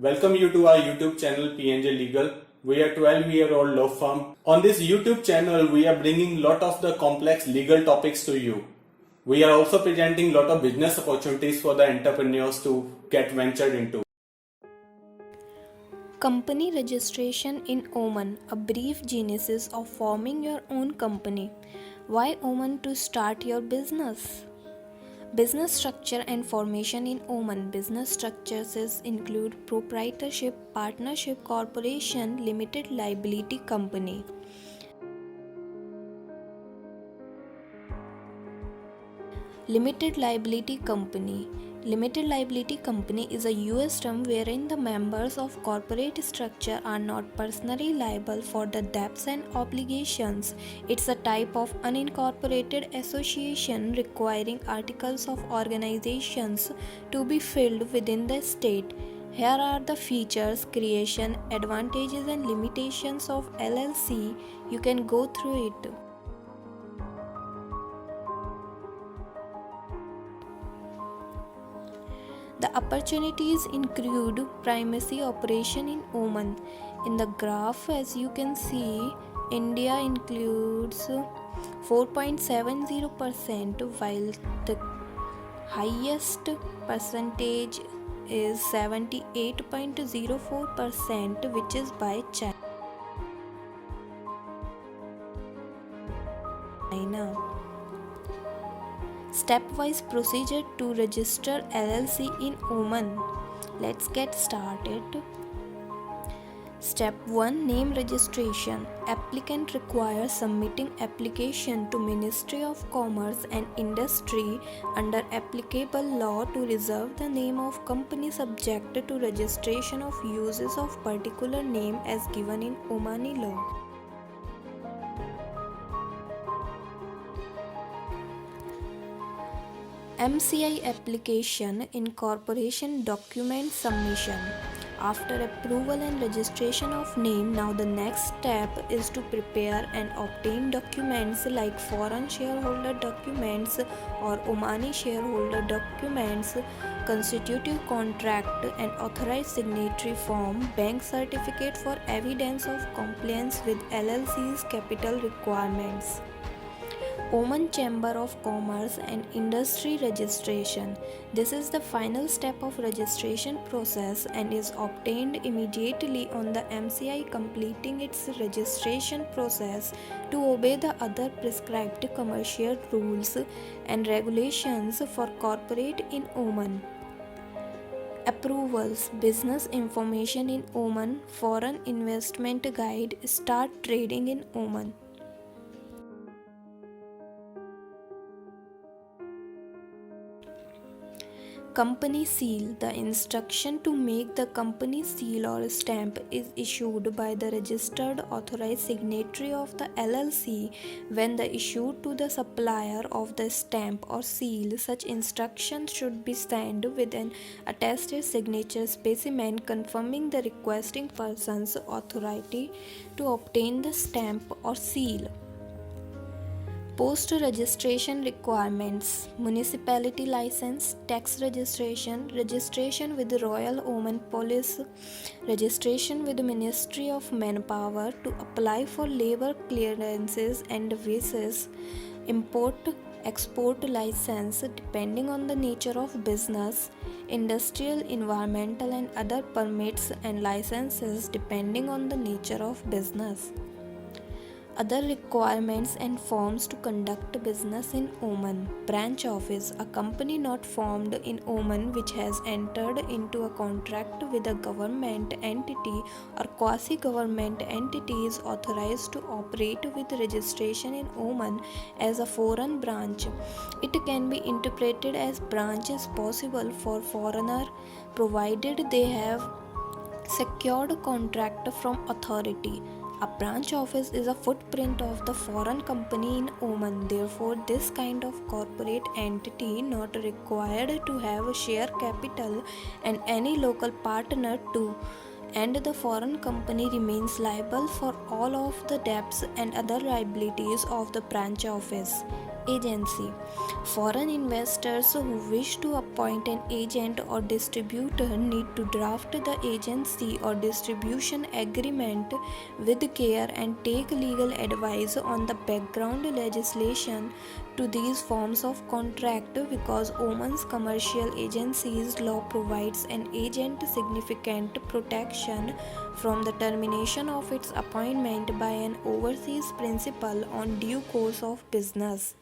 Welcome you to our YouTube channel PNJ Legal. We are 12-year-old law firm. On this YouTube channel, we are bringing lot of the complex legal topics to you. We are also presenting lot of business opportunities for the entrepreneurs to get ventured into. Company registration in Oman, a brief genesis of forming your own company. Why Oman to start your business? Business structure and formation in Oman. Business structures include proprietorship, partnership, corporation, limited liability company. Limited liability company. Limited liability company is a US term wherein the members of corporate structure are not personally liable for the debts and obligations. It's a type of unincorporated association requiring articles of organizations to be filled within the state. Here are the features, creation, advantages and limitations of LLC. You can go through it. The opportunities include primacy operation in Oman. In the graph, as you can see, India includes 4.70%, while the highest percentage is 78.04%, which is by China. Stepwise procedure to register LLC in Oman. Let's get started. Step 1. Name registration. Applicant requires submitting application to Ministry of Commerce and Industry under applicable law to reserve the name of company subject to registration of uses of particular name as given in Omani law. MCI application incorporation document submission. After approval and registration of name, now the next step is to prepare and obtain documents like foreign shareholder documents or Omani shareholder documents, constitutive contract and authorized signatory form, bank certificate for evidence of compliance with LLC's capital requirements. Oman Chamber of Commerce and Industry registration. This is the final step of registration process and is obtained immediately on the MCI completing its registration process to obey the other prescribed commercial rules and regulations for corporate in Oman. Approvals, business information in Oman, foreign investment guide, start trading in Oman. Company seal. The instruction to make the company seal or stamp is issued by the registered authorized signatory of the LLC when the issued to the supplier of the stamp or seal. Such instruction should be signed with an attested signature specimen confirming the requesting person's authority to obtain the stamp or seal. Post-registration requirements: municipality license, tax registration, registration with the Royal Oman Police, registration with the Ministry of Manpower to apply for labor clearances and visas, import-export license depending on the nature of business, industrial, environmental and other permits and licenses depending on the nature of business. Other requirements and forms to conduct business in Oman. Branch office: a company not formed in Oman which has entered into a contract with a government entity or quasi-government entity is authorized to operate with registration in Oman as a foreign branch. It can be interpreted as branch is possible for foreigner provided they have secured contract from authority. A branch office is a footprint of the foreign company in Oman. Therefore, this kind of corporate entity not required to have share capital and any local partner too, and the foreign company remains liable for all of the debts and other liabilities of the branch office. Agency. Foreign investors who wish to appoint an agent or distributor need to draft the agency or distribution agreement with care and take legal advice on the background legislation to these forms of contract because Oman's commercial agencies law provides an agent significant protection from the termination of its appointment by an overseas principal on due course of business.